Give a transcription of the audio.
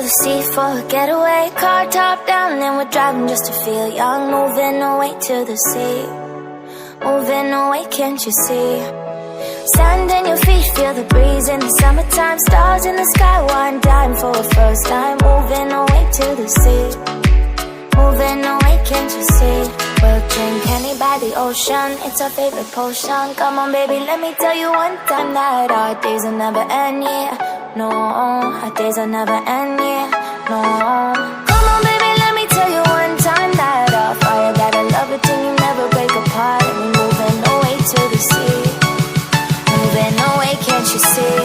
the sea for a getaway. Car top down and we're driving just to feel young. Moving away to the sea, moving away, can't you see? Sand in your feet, feel the breeze in the summertime. Stars in the sky, one dime for a first time. Moving away to the sea, moving away, can't you see? We'll drink honey by the ocean, it's our favorite potion. Come on baby, let me tell you one time that our days will never end, yeah. No, our days will never end, yeah. No. Come on baby, let me tell you one time that our fire got a love it till you never break apart. And we're moving away to the sea, moving away, can't you see?